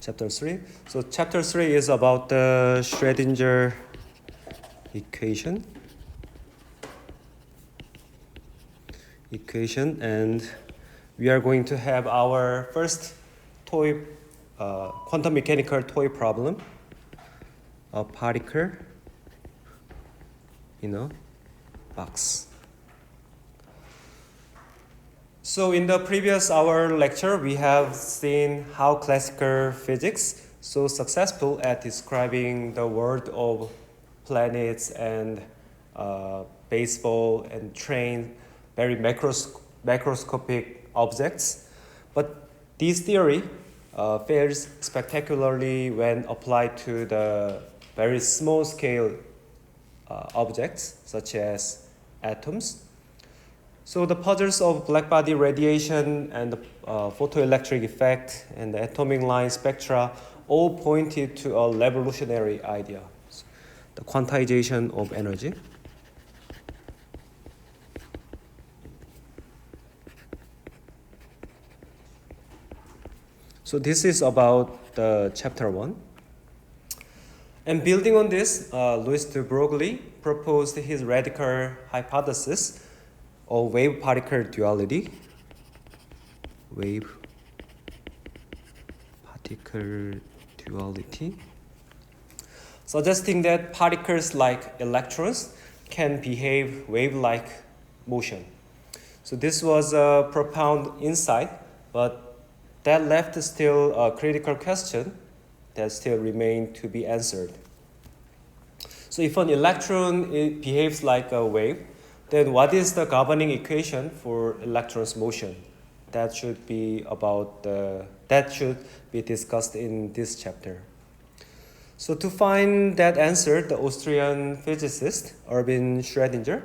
Chapter 3. So chapter 3 is about the Schrodinger equation. And we are going to have our first toy, quantum mechanical toy problem. A particle in a box. So in the previous hour lecture, we have seen how classical physics so successful at describing the world of planets and baseball and train, very macroscopic objects. But this theory fails spectacularly when applied to the very small scale objects such as atoms. So the puzzles of blackbody radiation and the photoelectric effect and the atomic line spectra all pointed to a revolutionary idea, the quantization of energy. So this is about the chapter 1. And building on this, Louis de Broglie proposed his radical hypothesis of wave-particle duality. Wave-particle duality. Suggesting that particles like electrons can behave wave-like motion. So this was a profound insight, but that left still a critical question that still remained to be answered. So if an electron behaves like a wave, then what is the governing equation for electron's motion? That should be discussed in this chapter. So to find that answer, the Austrian physicist Erwin Schrödinger,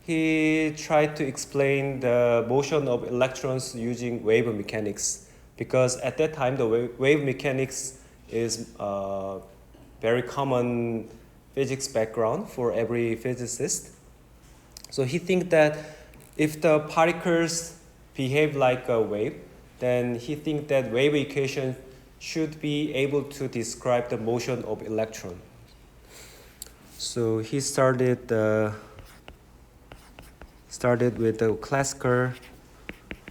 he tried to explain the motion of electrons using wave mechanics, because at that time the wave mechanics is a very common physics background for every physicist. So he thinks that if the particles behave like a wave, then he thinks that wave equation should be able to describe the motion of electron. So he started with the classical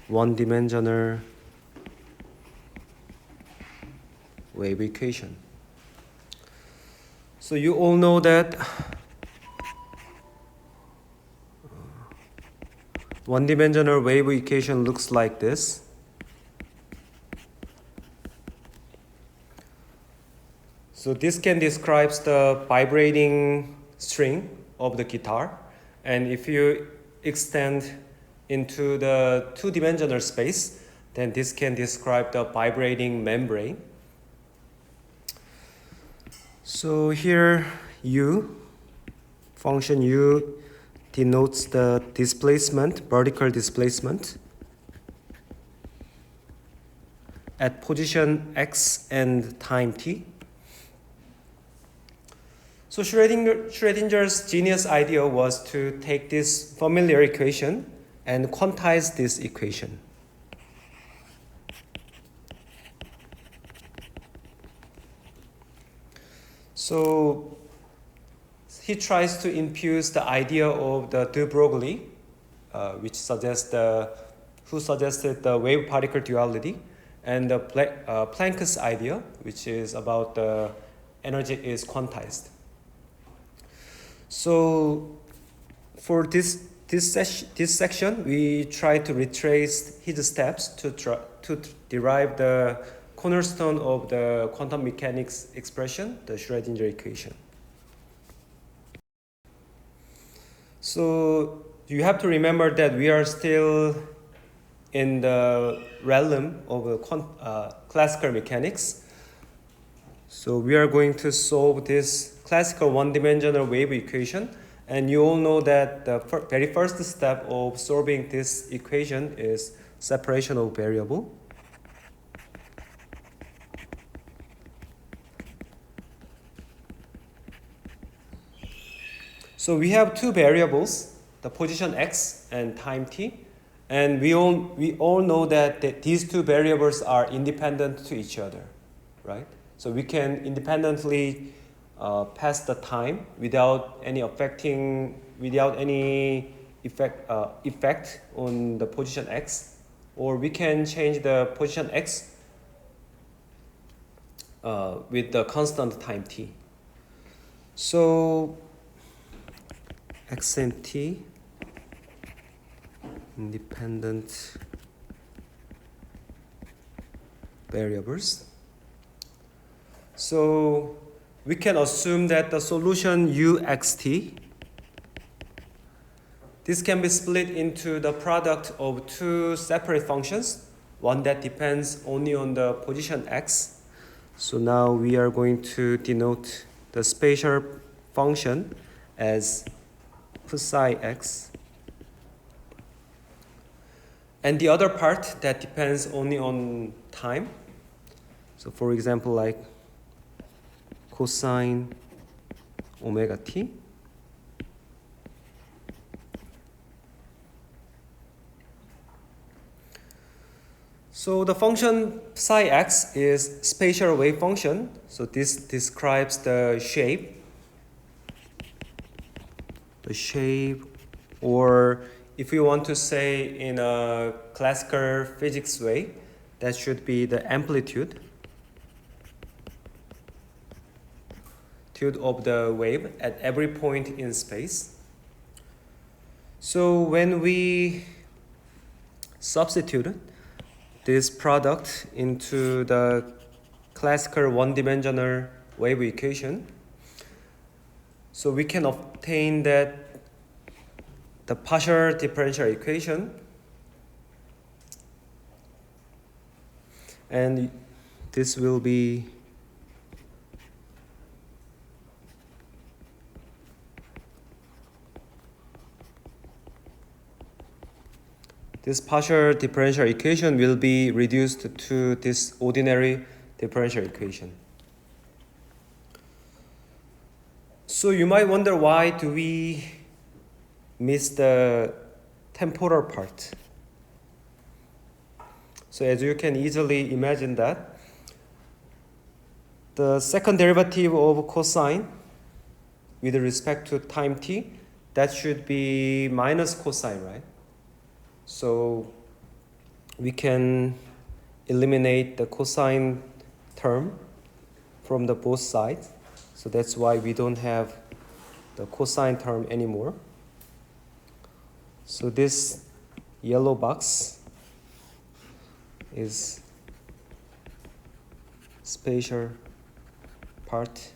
one-dimensional wave equation. So you all know that one-dimensional wave equation looks like this. So this can describe the vibrating string of the guitar, and if you extend into the two-dimensional space, then this can describe the vibrating membrane. So here function U denotes the displacement, vertical displacement at position x and time t. So Schrödinger's genius idea was to take this familiar equation and quantize this equation. So he tries to infuse the idea of the de Broglie, who suggested the wave-particle duality, and the Planck's idea, which is about the energy is quantized. So for this section, we try to retrace his steps to derive the cornerstone of the quantum mechanics expression, the Schrödinger equation. So you have to remember that we are still in the realm of classical mechanics. So we are going to solve this classical one-dimensional wave equation, and you all know that the very first step of solving this equation is separation of variable. So we have two variables, the position x and time t, and we all know that these two variables are independent to each other. right? So we can independently pass the time without any effect on the position x, or we can change the position x with the constant time t. So x and t independent variables. So we can assume that the solution uxt, this can be split into the product of two separate functions, one that depends only on the position x. So now we are going to denote the spatial function as psi x, and the other part that depends only on time. So for example, like cosine omega t. So the function psi x is spatial wave function. So this describes the shape, or if you want to say in a classical physics way, that should be the amplitude of the wave at every point in space. So when we substitute this product into the classical one-dimensional wave equation, so we can obtain that the partial differential equation, and this will be this partial differential equation will be reduced to this ordinary differential equation. So you might wonder, why do we miss the temporal part? So as you can easily imagine that, the second derivative of cosine with respect to time t, that should be minus cosine, right? So we can eliminate the cosine term from the both sides. So that's why we don't have the cosine term anymore. So this yellow box is spatial part.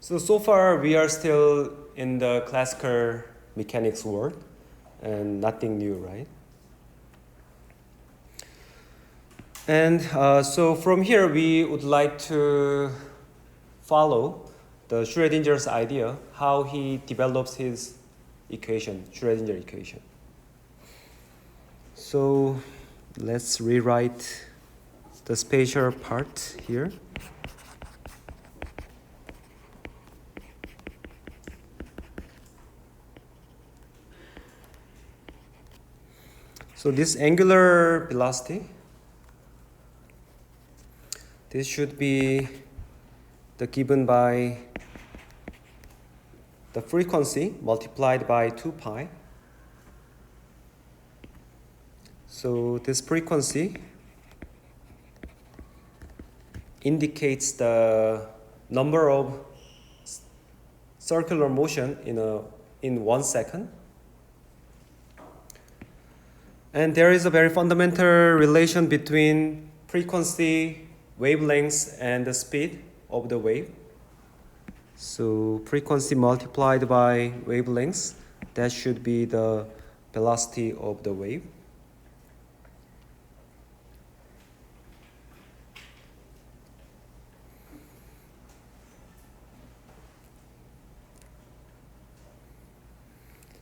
So far we are still in the classical mechanics world and nothing new, right? And so from here we would like to follow the Schrödinger's idea, how he develops his equation, Schrödinger equation. So let's rewrite the spatial part here. So this angular velocity, this should be given by the frequency multiplied by 2 pi. So this frequency indicates the number of circular motion in 1 second. And there is a very fundamental relation between frequency, wavelengths, and the speed of the wave. So frequency multiplied by wavelengths, that should be the velocity of the wave.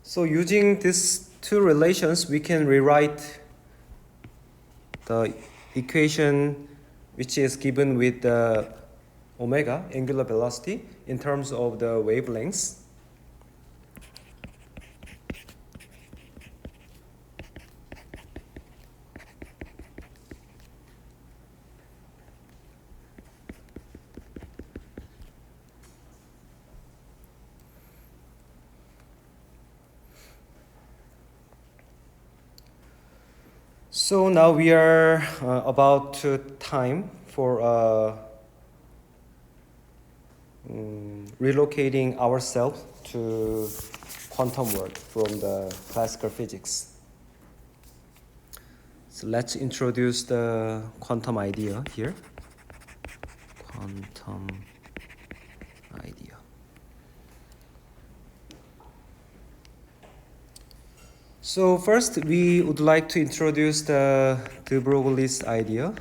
So using these two relations, we can rewrite the equation which is given with the omega, angular velocity, in terms of the wavelengths. So now we are about to time for relocating ourselves to quantum world from the classical physics. So let's introduce the quantum idea here. Quantum idea. So first, we would like to introduce the de Broglie's idea.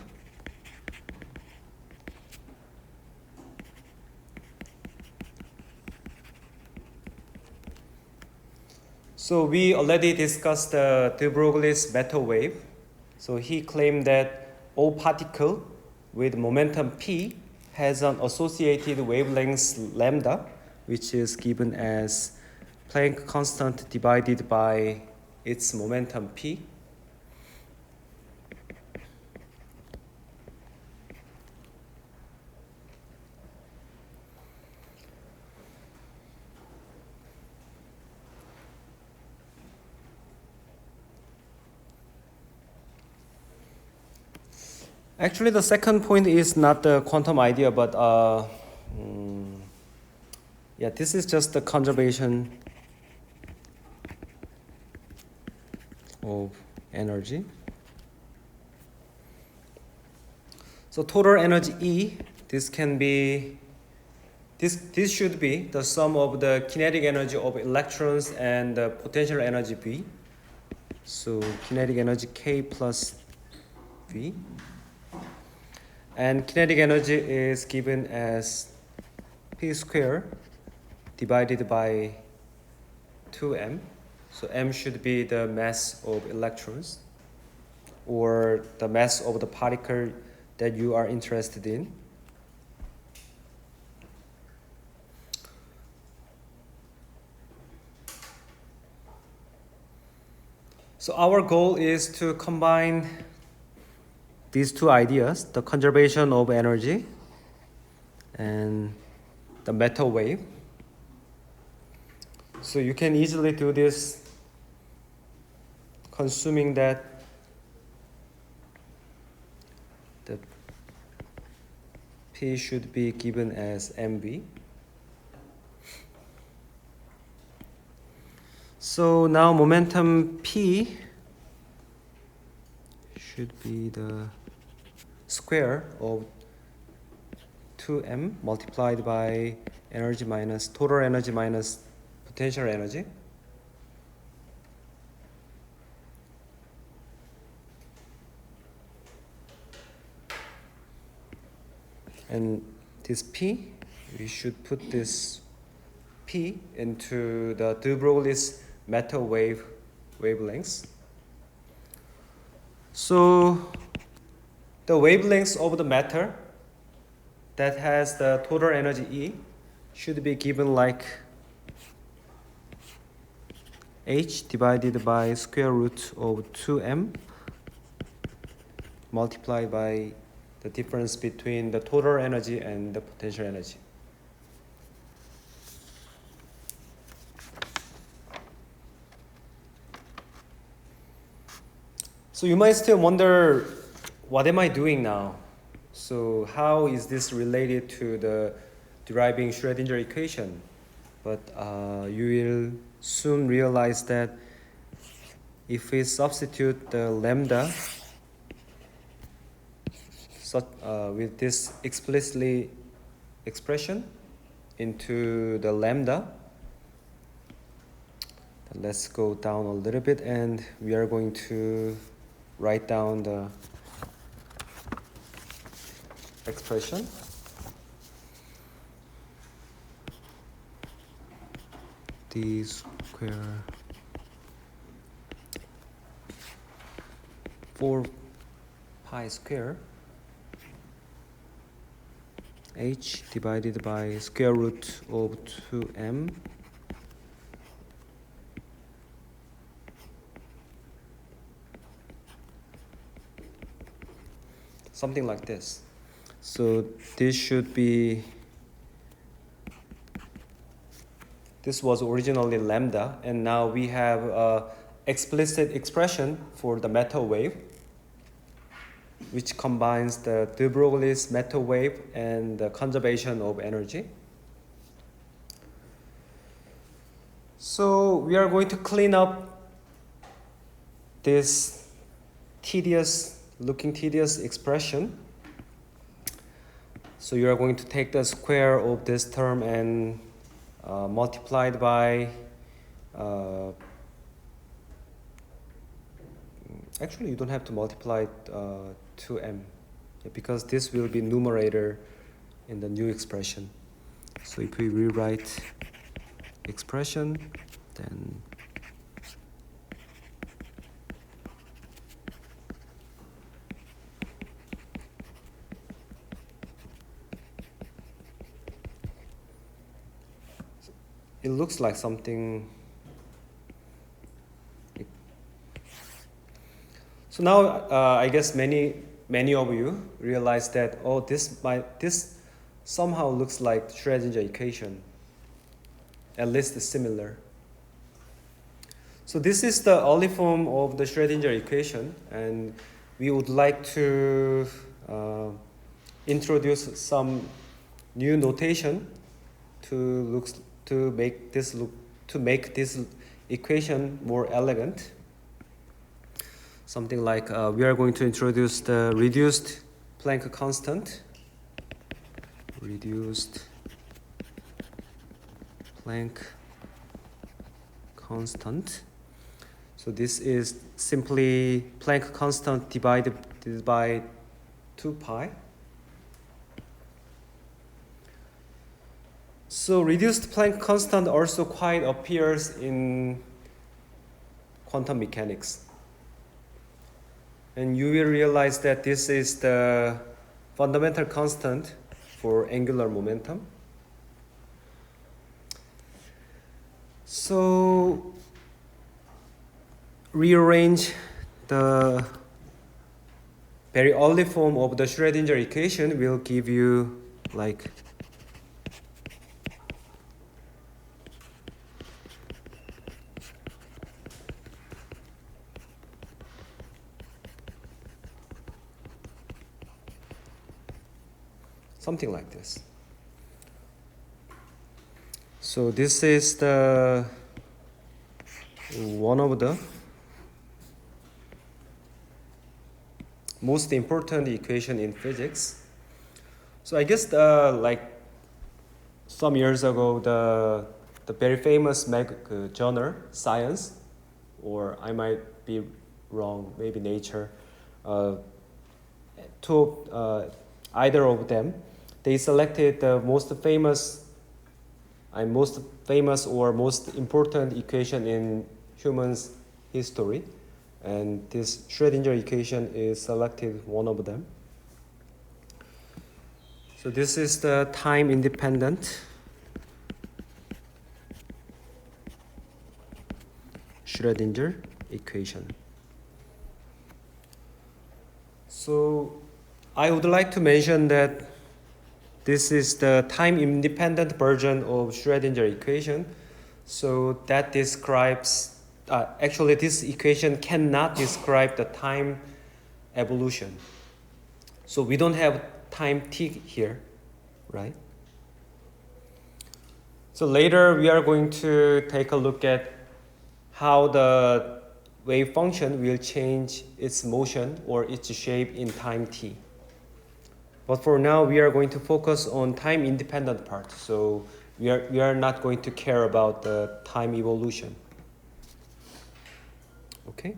So we already discussed the de Broglie's matter wave. So he claimed that all particle with momentum p has an associated wavelength lambda, which is given as Planck constant divided by its momentum p. Actually, the second point is not the quantum idea, but yeah, this is just the conservation of energy. So total energy E, this should be the sum of the kinetic energy of electrons and the potential energy V. So kinetic energy K plus V. And kinetic energy is given as P squared divided by 2m. So m should be the mass of electrons or the mass of the particle that you are interested in. So our goal is to combine these two ideas, the conservation of energy and the matter wave. So you can easily do this consuming that the P should be given as mv. So now momentum P should be the square of 2m multiplied by energy minus total energy minus potential energy. And this P, we should put this P into the de Broglie's matter wave wavelengths. So the wavelengths of the matter that has the total energy E should be given like H divided by square root of 2m multiplied by the difference between the total energy and the potential energy. So you might still wonder, what am I doing now? So how is this related to the deriving Schrodinger equation? But you will soon realize that if we substitute the lambda with this explicitly expression into the lambda, let's go down a little bit and we are going to write down the expression. D square 4 pi square H divided by square root of 2m something like this. So this was originally lambda, and now we have explicit expression for the matter wave. which combines the de Broglie's matter wave and the conservation of energy. So we are going to clean up this looking tedious expression. So you are going to take the square of this term and multiply it by actually you don't have to multiply it 2m because this will be numerator in the new expression. So if we rewrite expression, then it looks like something. So now I guess many of you realize that this somehow looks like Schrodinger equation, at least similar. So this is the early form of the Schrodinger equation, and we would like to introduce some new notation to make this equation more elegant. Something like we are going to introduce the reduced Planck constant. Reduced Planck constant. So this is simply Planck constant divided by 2 pi. So reduced Planck constant also quite appears in quantum mechanics. And you will realize that this is the fundamental constant for angular momentum. So rearrange the very early form of the Schrodinger equation will give you like something like this. So this is the one of the most important equation in physics. So I guess like some years ago, the very famous journal Science, or I might be wrong, maybe Nature, either of them, they selected the most famous or most important equation in humans' history, and this Schrodinger equation is selected one of them. So this is the time-independent Schrodinger equation. So I would like to mention that this is the time-independent version of Schrodinger equation. So that describes, actually this equation cannot describe the time evolution. So we don't have time t here, right? So later we are going to take a look at how the wave function will change its motion or its shape in time t. But for now, we are going to focus on time-independent part. So we are not going to care about the time evolution. Okay?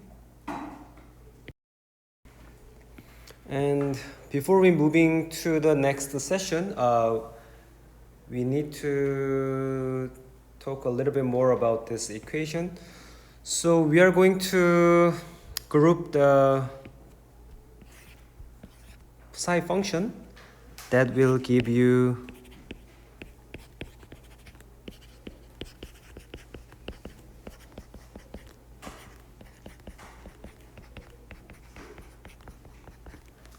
And before we moving to the next session, we need to talk a little bit more about this equation. So we are going to group the psi function that will give you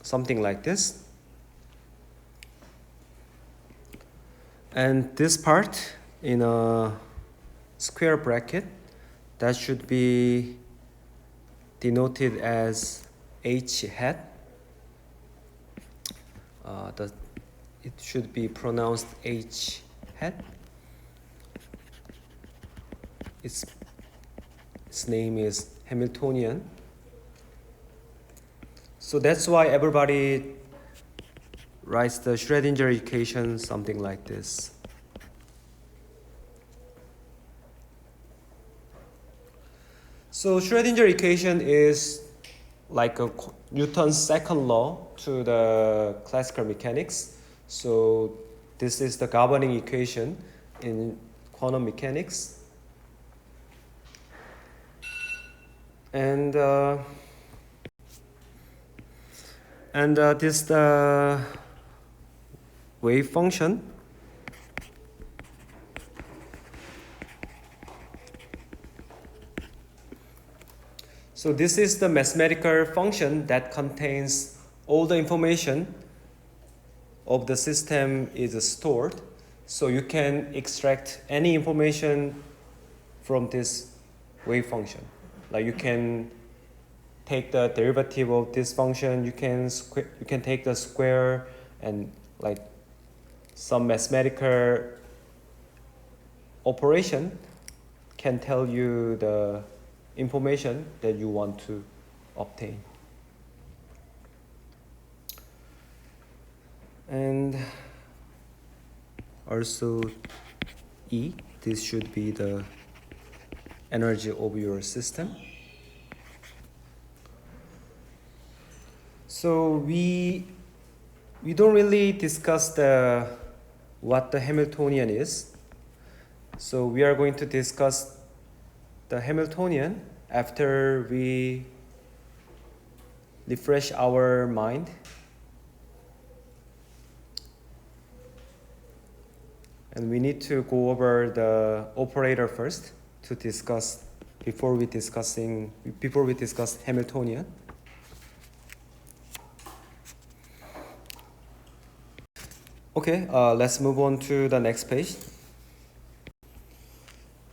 something like this. And this part in a square bracket, that should be denoted as h hat. it should be pronounced H hat. Its name is Hamiltonian. So that's why everybody writes the Schrodinger equation something like this. So Schrodinger equation is like a Newton's second law to the classical mechanics. So this is the governing equation in quantum mechanics. And this the wave function. So this is the mathematical function that contains all the information of the system is stored. So you can extract any information from this wave function. Like you can take the derivative of this function, you can take the square, and like some mathematical operation can tell you the information that you want to obtain. And also E, this should be the energy of your system. So we don't really discuss what the Hamiltonian is. So we are going to discuss the Hamiltonian after we refresh our mind. And we need to go over the operator first to discuss before we discuss Hamiltonian. Okay, let's move on to the next page.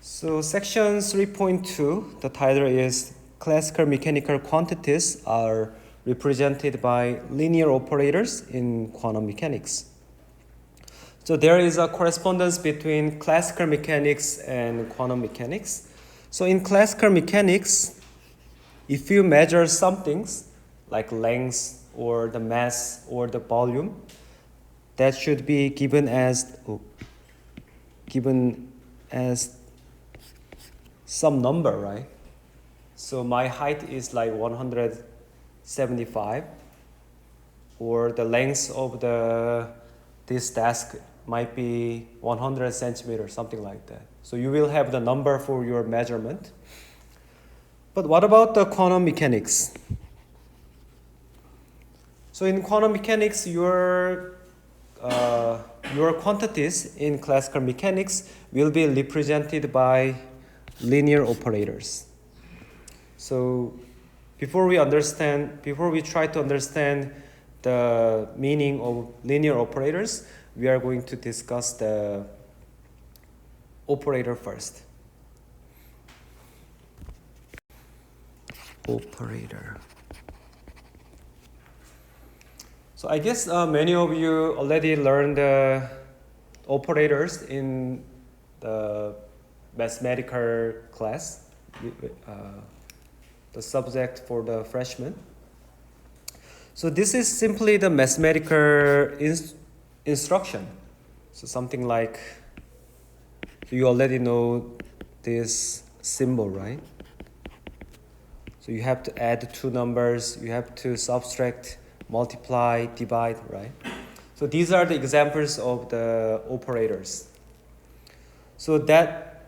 So section 3.2, the title is Classical Mechanical Quantities are represented by linear operators in quantum mechanics. So there is a correspondence between classical mechanics and quantum mechanics. So in classical mechanics, if you measure some things like length or the mass or the volume, that should be given as some number, right? So my height is like 175, or the length of this desk might be 100 centimeters, something like that. So you will have the number for your measurement. But what about the quantum mechanics? So in quantum mechanics, your quantities in classical mechanics will be represented by linear operators. So before we try to understand the meaning of linear operators, we are going to discuss the operator first. Operator. So I guess many of you already learned the operators in the mathematical class, the subject for the freshmen. So this is simply the mathematical instruction. So something like, you already know this symbol, right? So you have to add two numbers, you have to subtract, multiply, divide, right? So these are the examples of the operators. So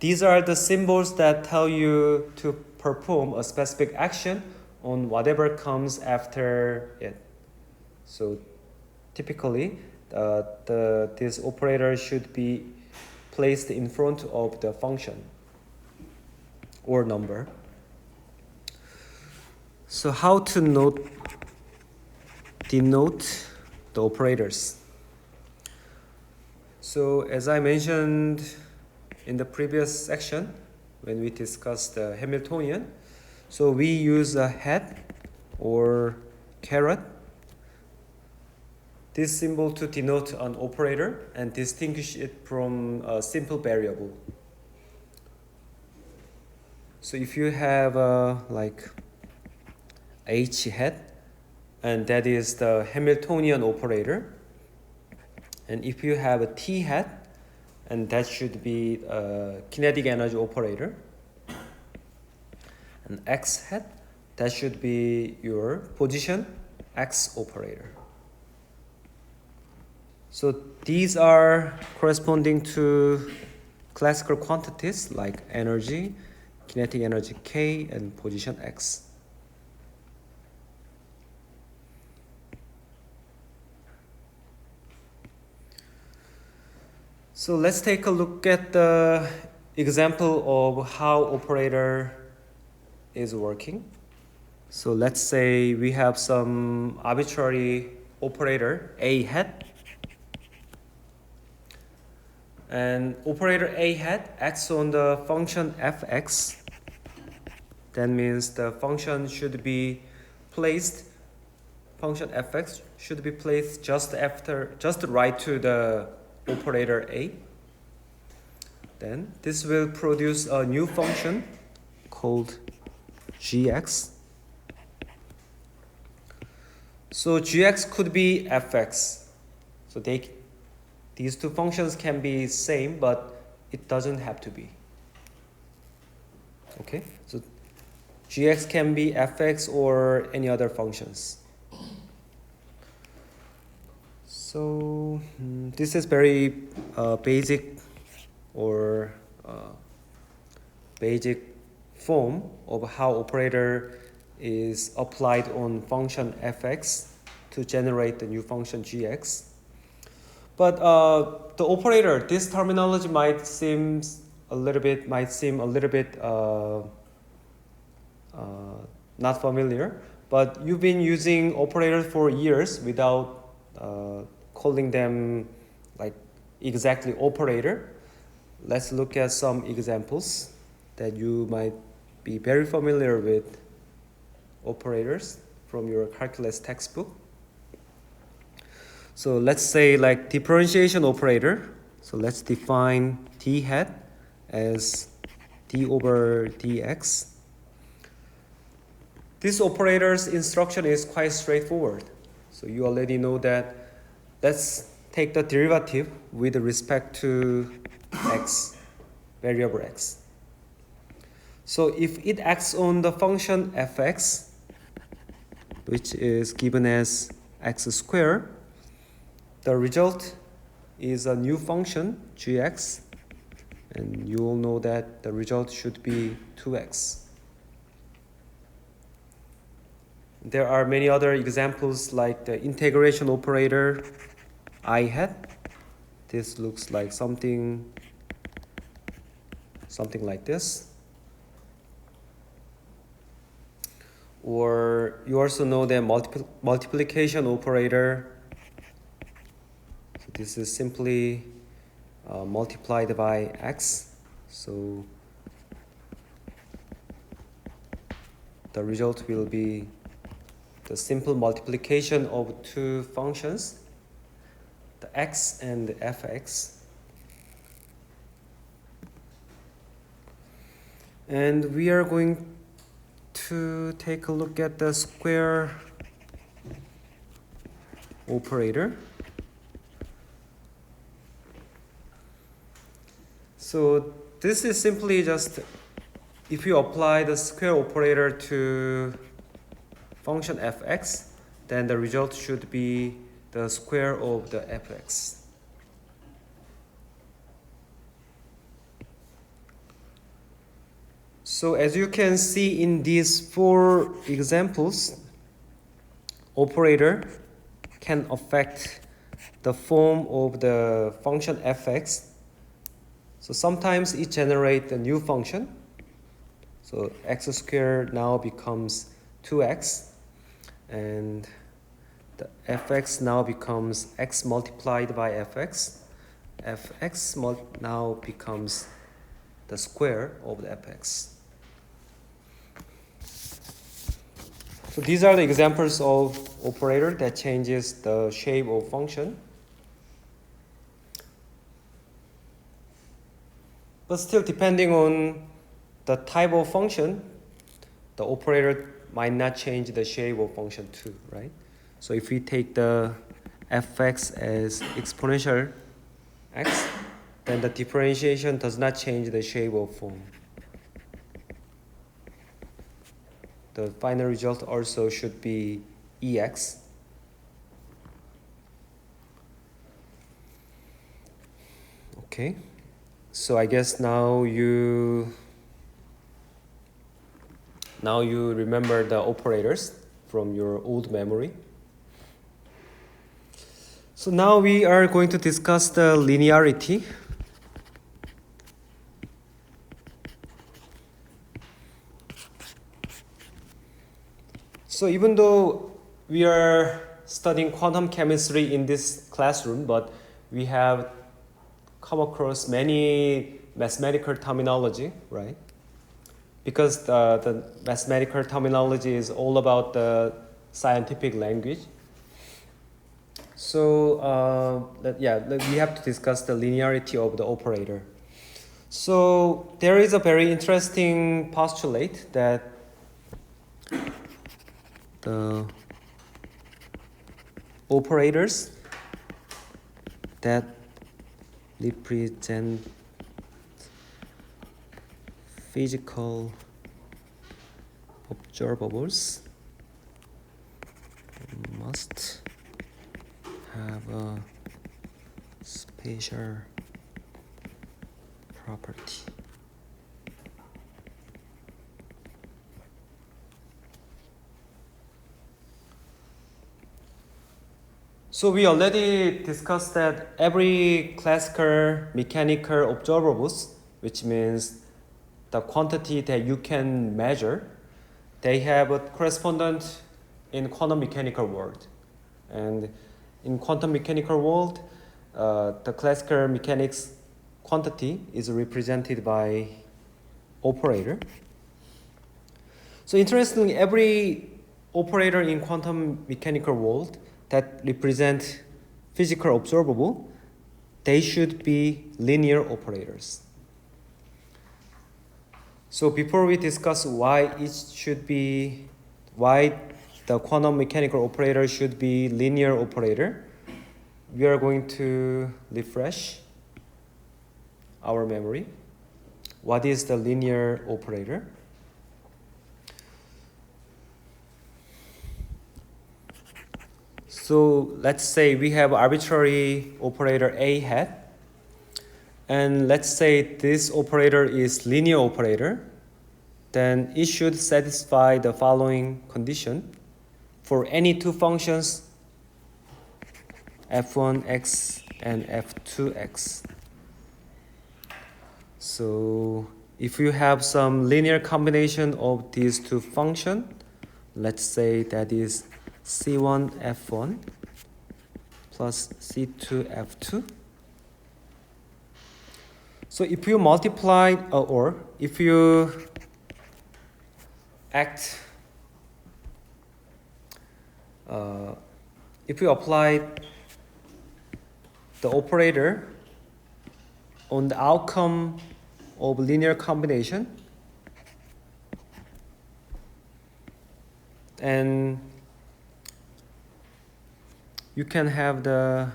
these are the symbols that tell you to perform a specific action on whatever comes after it. So typically, this operator should be placed in front of the function or number. So how to denote the operators? So as I mentioned in the previous section, when we discussed the Hamiltonian, so we use a hat or caret. this symbol to denote an operator and distinguish it from a simple variable. So if you have like H hat, and that is the Hamiltonian operator, and if you have a T hat, and that should be a kinetic energy operator, and X hat, that should be your position X operator. So these are corresponding to classical quantities like energy, kinetic energy K, and position X. So let's take a look at the example of how operator is working. So let's say we have some arbitrary operator A hat, and operator A hat acts on the function fx. That means the function should be placed, function fx should be placed just right to the operator A. Then this will produce a new function called gx. So gx could be fx. So these two functions can be same, but it doesn't have to be. Okay, so gx can be fx or any other functions. So this is very basic or basic form of how operator is applied on function fx to generate the new function gx. But the operator, this terminology might seem a little bit not familiar. But you've been using operators for years without calling them like exactly operator. Let's look at some examples that you might be very familiar with operators from your calculus textbook. So let's say like differentiation operator. So let's define d hat as d over dx. This operator's instruction is quite straightforward. So you already know that. Let's take the derivative with respect to x, variable x. So if it acts on the function fx, which is given as x squared, the result is a new function gx, and you all know that the result should be 2x. There are many other examples like the integration operator I hat. This looks like something like this. Or you also know the multiplication operator. So this is simply multiplied by x. So the result will be the simple multiplication of two functions, the x and the fx. And we are going to take a look at the square operator. So this is simply just if you apply the square operator to function fx, then the result should be the square of the fx. So as you can see in these four examples, operator can affect the form of the function fx. So sometimes it generates a new function. So x squared now becomes 2x, and the fx now becomes x multiplied by fx. fx now becomes the square of the fx. So these are the examples of operator that changes the shape of function. But still, depending on the type of function, the operator might not change the shape of function too, right? So if we take the fx as exponential x, then the differentiation does not change the shape of form. The final result also should be ex. Okay, so I guess now you remember the operators from your old memory. So now we are going to discuss the linearity. So even though we are studying quantum chemistry in this classroom, but we have come across many mathematical terminology, right? Because the mathematical terminology is all about the scientific language. So we have to discuss the linearity of the operator. So there is a very interesting postulate that the operators that represent physical observables must have a spatial property. So we already discussed that every classical mechanical observables, which means the quantity that you can measure, they have a correspondent in quantum mechanical world. And in quantum mechanical world, the classical mechanics quantity is represented by operator. So interestingly, every operator in quantum mechanical world that represent physical observable, they should be linear operators. So before we discuss why the quantum mechanical operator should be linear operator, we are going to refresh our memory. What is the linear operator? So let's say we have arbitrary operator A hat, and let's say this operator is linear operator, then it should satisfy the following condition for any two functions f1x and f2x. So if you have some linear combination of these two functions, let's say that is c1 f1 plus c2 f2. So if you multiply or if you if you apply the operator on the outcome of linear combination, and you can have the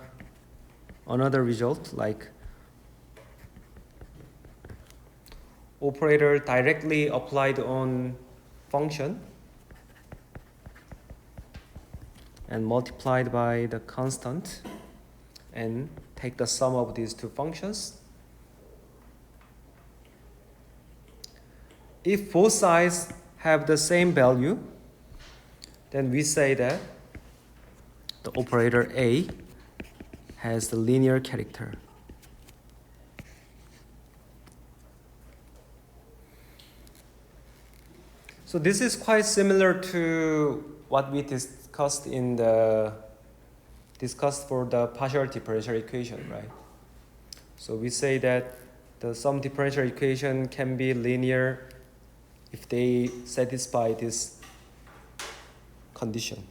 another result like operator directly applied on function and multiplied by the constant and take the sum of these two functions. If both sides have the same value, then we say that the operator A has the linear character. So this is quite similar to what we discussed for the partial differential equation, right? So we say that the some differential equation can be linear if they satisfy this condition.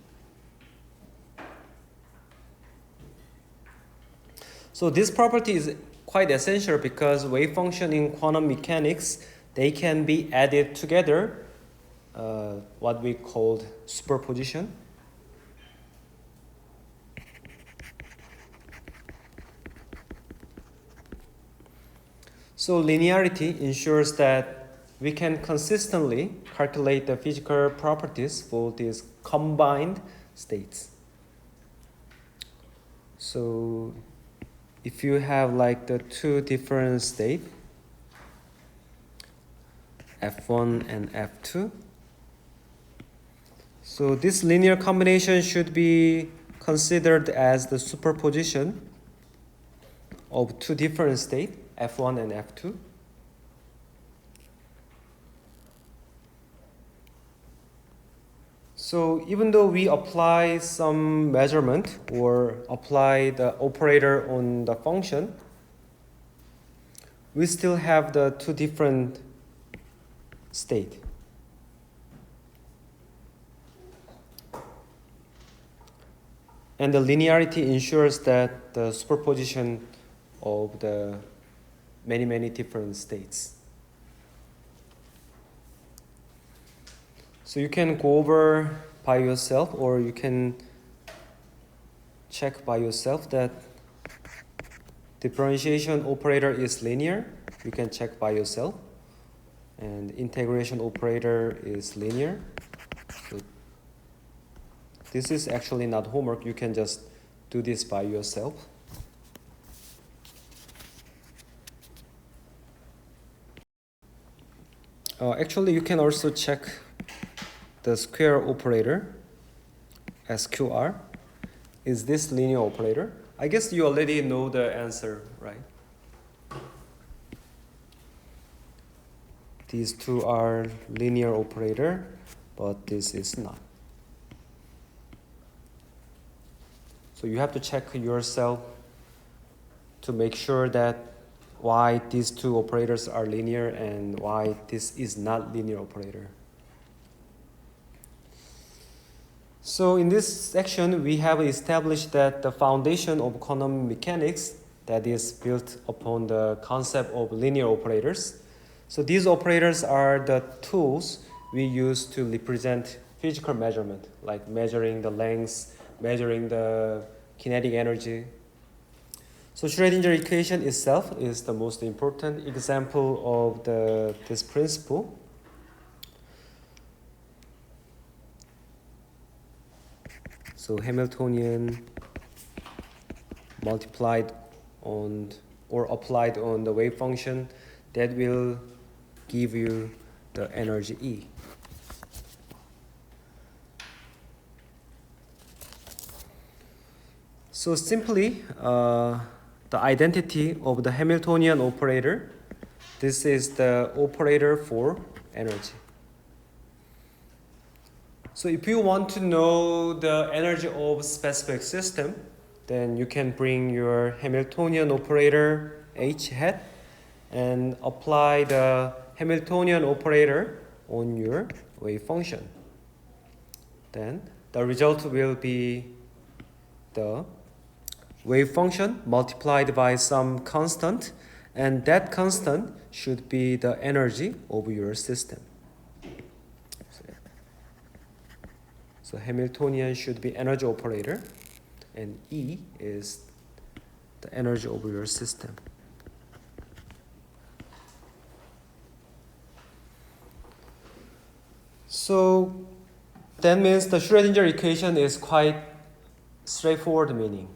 So this property is quite essential because wave function in quantum mechanics, they can be added together, what we called superposition. So linearity ensures that we can consistently calculate the physical properties for these combined states. So if you have like the two different states, F1 and F2, so this linear combination should be considered as the superposition of two different states, F1 and F2. So even though we apply some measurement or apply the operator on the function, we still have the two different states. And the linearity ensures that the superposition of the many different states. So you can go over by yourself, or you can check by yourself that differentiation operator is linear. You can check by yourself. And integration operator is linear. So this is actually not homework. You can just do this by yourself. Actually, you can also check the square operator, SQR. Is this linear operator? I guess you already know the answer, right? These two are linear operator, but this is not. So you have to check yourself to make sure that why these two operators are linear and why this is not linear operator. So in this section, we have established that the foundation of quantum mechanics that is built upon the concept of linear operators. So these operators are the tools we use to represent physical measurement, like measuring the length, measuring the kinetic energy. So Schrodinger equation itself is the most important example of this principle. So Hamiltonian multiplied on or applied on the wave function, that will give you the energy E. So simply, the identity of the Hamiltonian operator, this is the operator for energy. So if you want to know the energy of specific system, then you can bring your Hamiltonian operator H hat and apply the Hamiltonian operator on your wave function. Then the result will be the wave function multiplied by some constant, and that constant should be the energy of your system. So Hamiltonian should be energy operator, and E is the energy of your system. So that means the Schrodinger equation is quite straightforward meaning.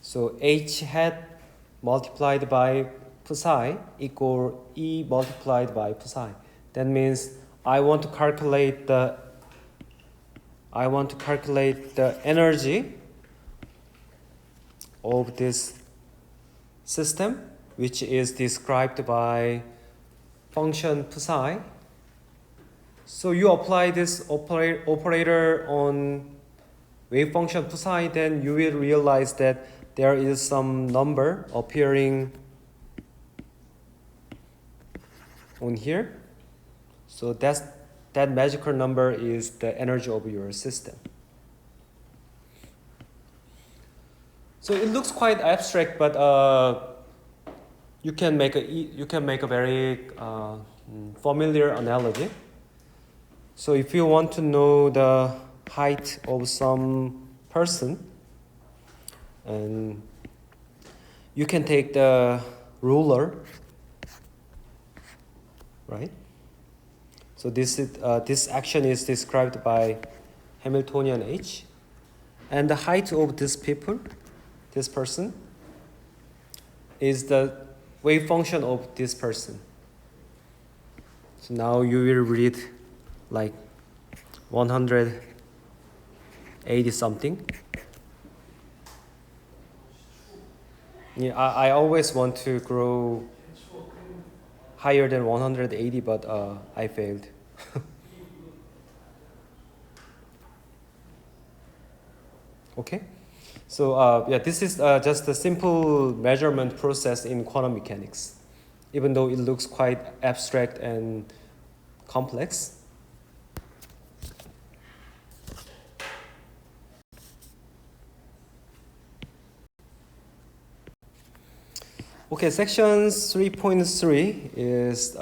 So H hat multiplied by psi equal E multiplied by psi. That means I want to calculate the energy of this system, which is described by function psi. So you apply this operator on wave function psi, then you will realize that there is some number appearing on here. So that magical number is the energy of your system. So it looks quite abstract, but you can make a very familiar analogy. So if you want to know the height of some person, and you can take the ruler, right? So this action is described by Hamiltonian h, and the height of this person, is the wave function of this person. So now you will read like 180 something. Yeah, I always want to grow higher than 180, but I failed. Okay, so yeah, this is just a simple measurement process in quantum mechanics, even though it looks quite abstract and complex. Okay, section 3.3 is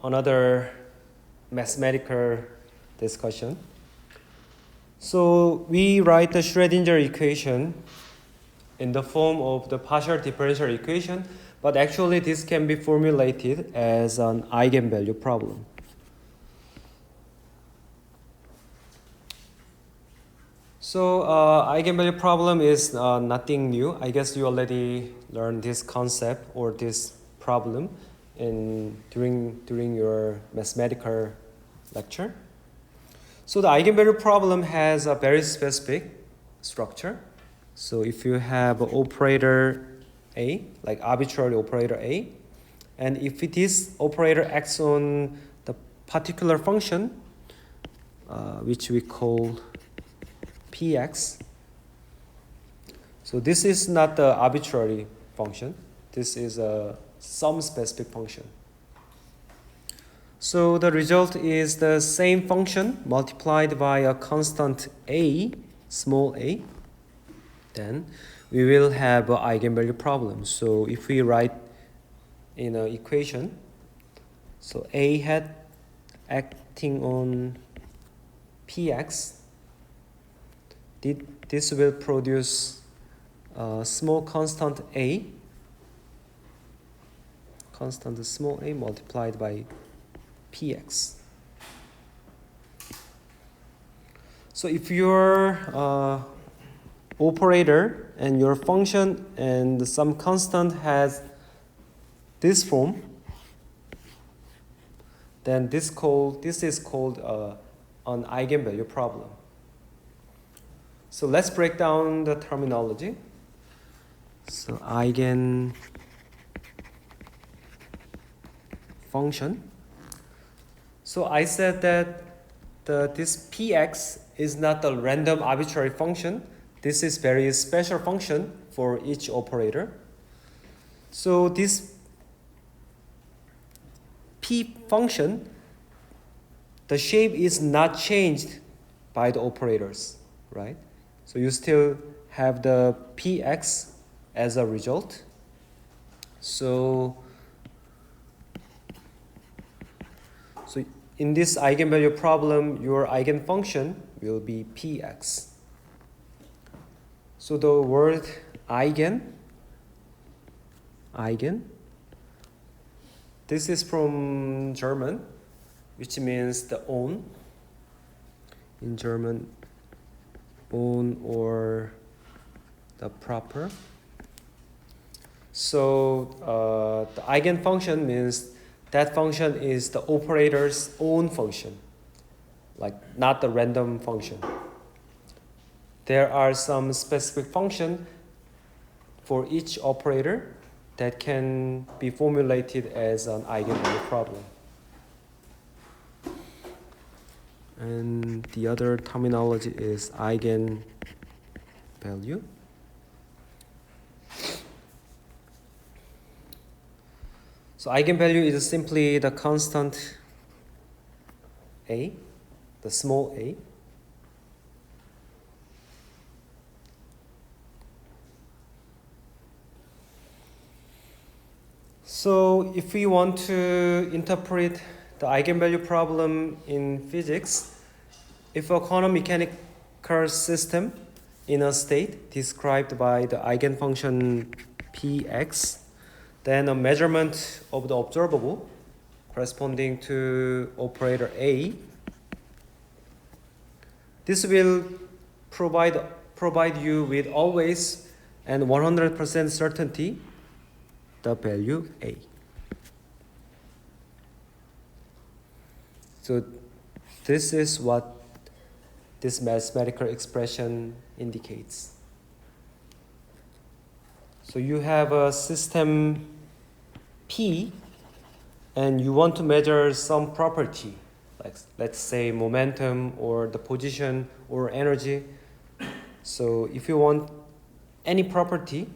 another mathematical discussion. So we write the Schrodinger equation in the form of the partial differential equation, but actually this can be formulated as an eigenvalue problem. So eigenvalue problem is nothing new. I guess you already learned this concept or this problem during your mathematical lecture. So the eigenvalue problem has a very specific structure. So if you have an operator A, like arbitrary operator A, and if this operator acts on the particular function, which we call Px. So this is not the arbitrary function. This is some specific function. So the result is the same function multiplied by a constant a, small a. Then we will have an eigenvalue problem. So if we write in an equation, so a hat acting on Px, this will produce a small constant a, constant small a multiplied by Px. So if your operator and your function and some constant has this form, then this is called an eigenvalue problem. So let's break down the terminology. So eigen function. So I said that this Px is not a random arbitrary function. This is very special function for each operator. So this P function, the shape is not changed by the operators, right? So you still have the Px as a result. So in this eigenvalue problem, your eigenfunction will be Px. So the word eigen, this is from German, which means the own. In German, own or the proper. So the eigenfunction means that function is the operator's own function, like not the random function. There are some specific function for each operator that can be formulated as an eigenvalue problem. And the other terminology is eigenvalue. So eigenvalue is simply the constant a, the small a, So if we want to interpret the eigenvalue problem in physics, if a quantum mechanical system in a state described by the eigenfunction px, then a measurement of the observable corresponding to operator A, this will provide you with always and 100% certainty the value A. So this is what this mathematical expression indicates. So you have a system P and you want to measure some property, like let's say momentum or the position or energy. So if you want any property,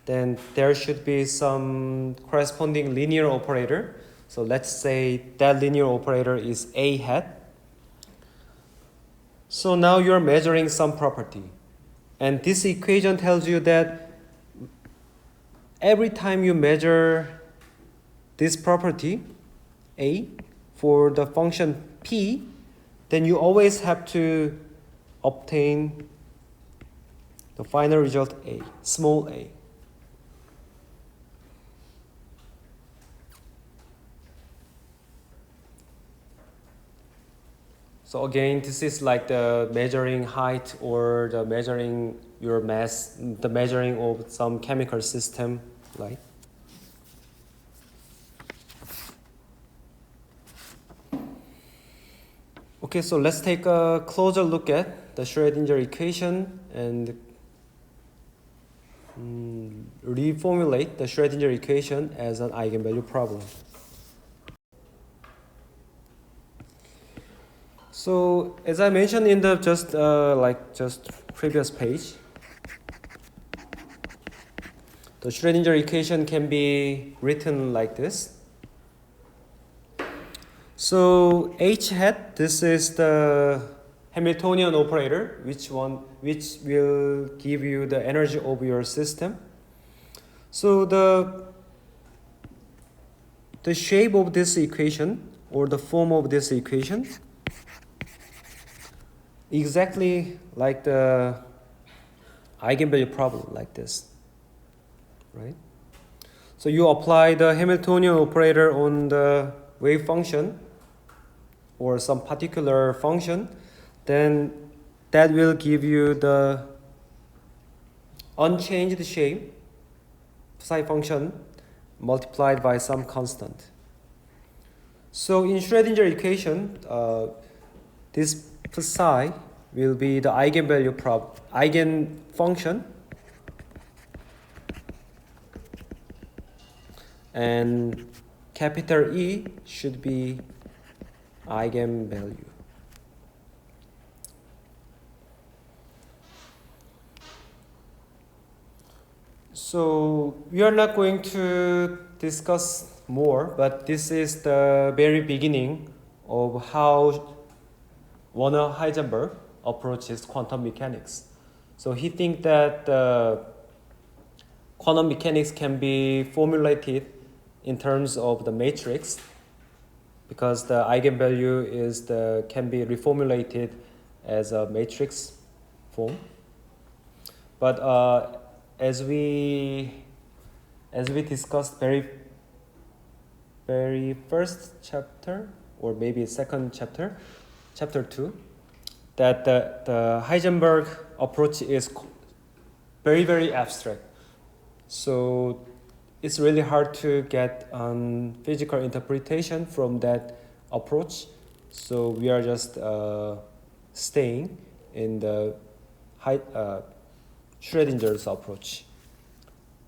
then there should be some corresponding linear operator. So let's say that linear operator is A hat. So now you're measuring some property. And this equation tells you that every time you measure this property, A, for the function P, then you always have to obtain the final result A, small a. So again, this is like the measuring height or the measuring your mass, the measuring of some chemical system, right? Okay, so let's take a closer look at the Schrodinger equation and reformulate the Schrodinger equation as an eigenvalue problem. So as I mentioned in the just previous page, the Schrodinger equation can be written like this. So H hat, this is the Hamiltonian operator, which will give you the energy of your system. So the shape of this equation or the form of this equation exactly like the eigenvalue problem, like this, right? So you apply the Hamiltonian operator on the wave function or some particular function, then that will give you the unchanged shape psi function multiplied by some constant. So in Schrodinger equation, this psi will be the eigenfunction, and capital E should be eigenvalue. So we are not going to discuss more, but this is the very beginning of how Werner Heisenberg approaches quantum mechanics. So he thinks that quantum mechanics can be formulated in terms of the matrix, because the eigenvalue can be reformulated as a matrix form. But as we discussed very first chapter, or maybe second chapter, chapter 2, that the Heisenberg approach is very, very abstract. So it's really hard to get physical interpretation from that approach. So we are just staying in the Schrodinger's approach.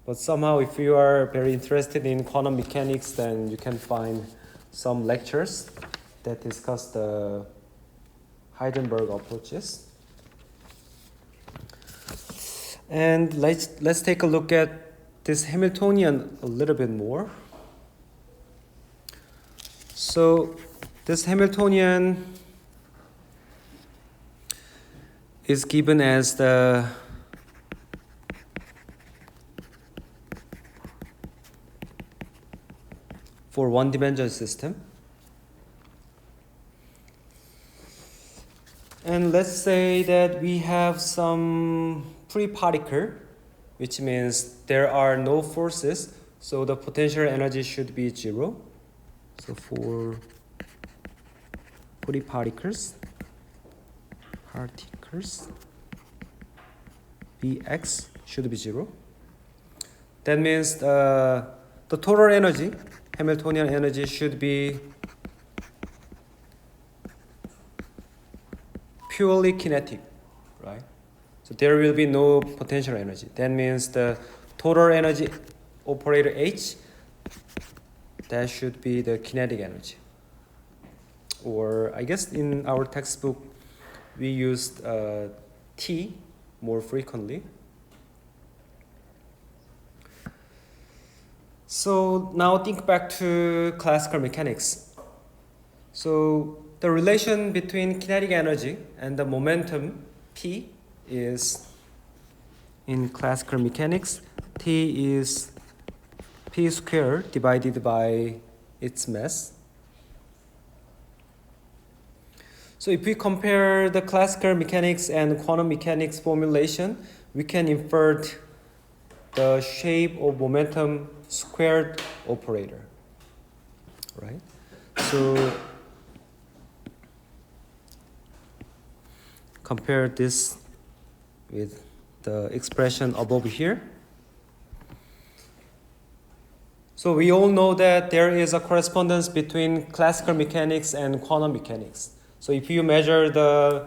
But somehow, if you are very interested in quantum mechanics, then you can find some lectures that discuss the Heisenberg approaches. And let's take a look at this Hamiltonian a little bit more. So this Hamiltonian is given as the for one-dimensional system. And let's say that we have some free particle, which means there are no forces, so the potential energy should be 0. So for free particles, Vx should be 0. That means the total energy, Hamiltonian energy, should be purely kinetic, right? So there will be no potential energy. That means the total energy operator H, that should be the kinetic energy. Or I guess in our textbook, we used T more frequently. So now think back to classical mechanics. So the relation between kinetic energy and the momentum P is, in classical mechanics, T is P squared divided by its mass. So if we compare the classical mechanics and quantum mechanics formulation, we can infer the shape of momentum squared operator, right? So compare this with the expression above here. So we all know that there is a correspondence between classical mechanics and quantum mechanics. So if you measure the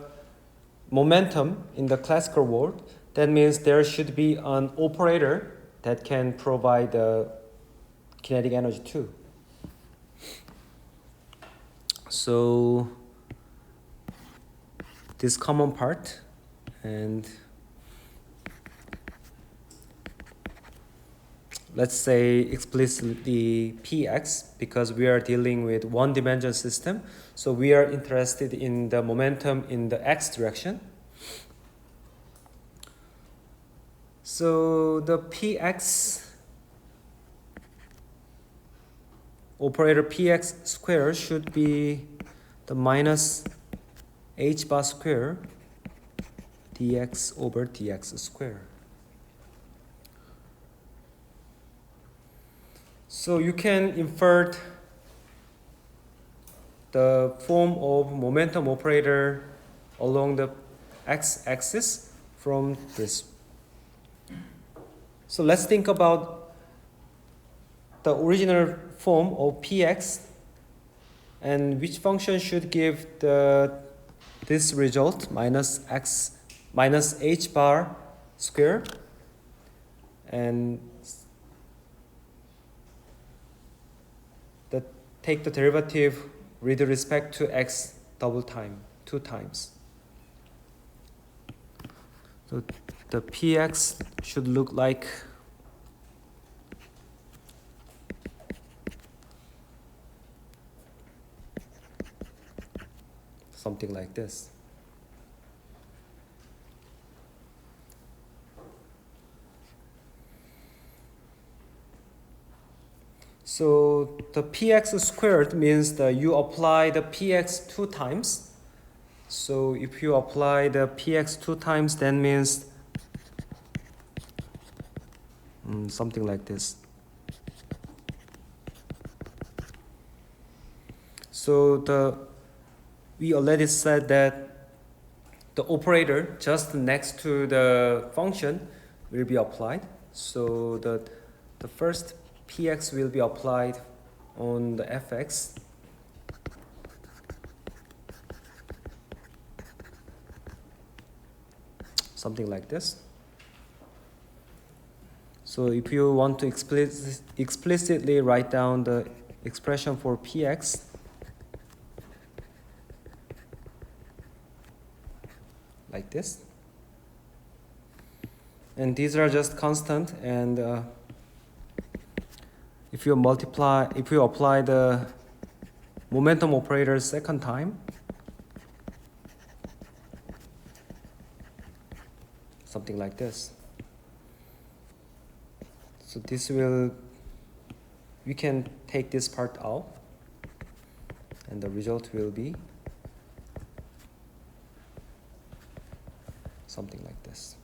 momentum in the classical world, that means there should be an operator that can provide the kinetic energy too. So this common part, and let's say explicitly px, because we are dealing with one-dimensional system, so we are interested in the momentum in the x direction. So the px operator px square should be the minus h bar square dx over dx square. So you can infer the form of momentum operator along the x-axis from this. So let's think about the original form of px and which function should give this result minus h bar square, and take the derivative with respect to x two times. So the px should look like something like this. So the px squared means that you apply the px two times. So if you apply the px two times, that means something like this. So we already said that the operator just next to the function will be applied. So the first px will be applied on the fx. Something like this. So if you want to explicitly write down the expression for px, like this. And these are just constant, and if you apply the momentum operator second time, something like this. So this will we can take this part out, and the result will be something like this.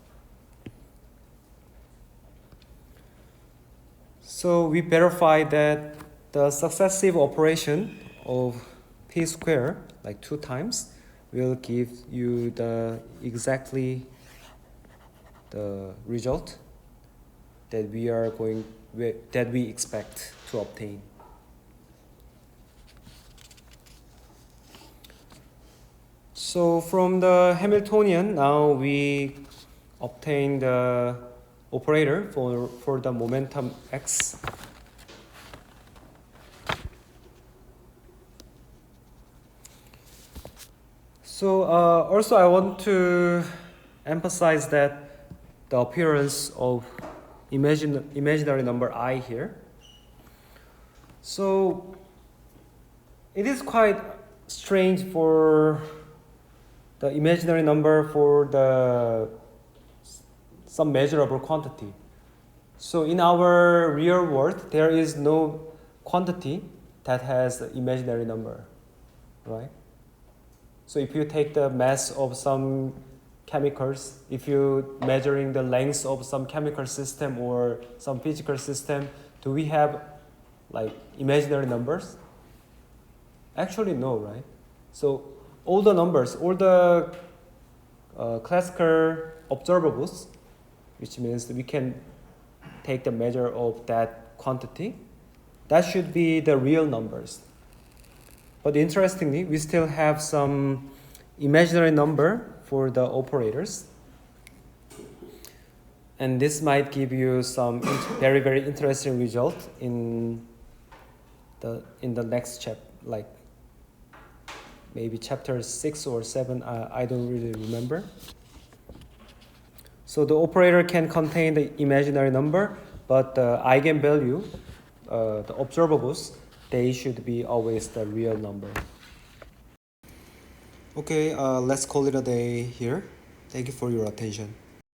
So we verify that the successive operation of p square, like 2 times, will give you exactly the result that we expect to obtain. So from the Hamiltonian, now we obtain the operator for the momentum x. So also I want to emphasize that the appearance of imaginary number I here. So it is quite strange for the imaginary number for some measurable quantity. So in our real world, there is no quantity that has an imaginary number, right? So if you take the mass of some chemicals, if you're measuring the length of some chemical system or some physical system, do we have like imaginary numbers? Actually, no, right? So all the numbers, all the classical observables, which means we can take the measure of that quantity, that should be the real numbers. But interestingly, we still have some imaginary number for the operators. And this might give you some very, very interesting result in the next chapter, like maybe chapter 6 or 7, I don't really remember. So the operator can contain the imaginary number, but the eigenvalue, the observables, they should be always the real number. Okay, let's call it a day here. Thank you for your attention.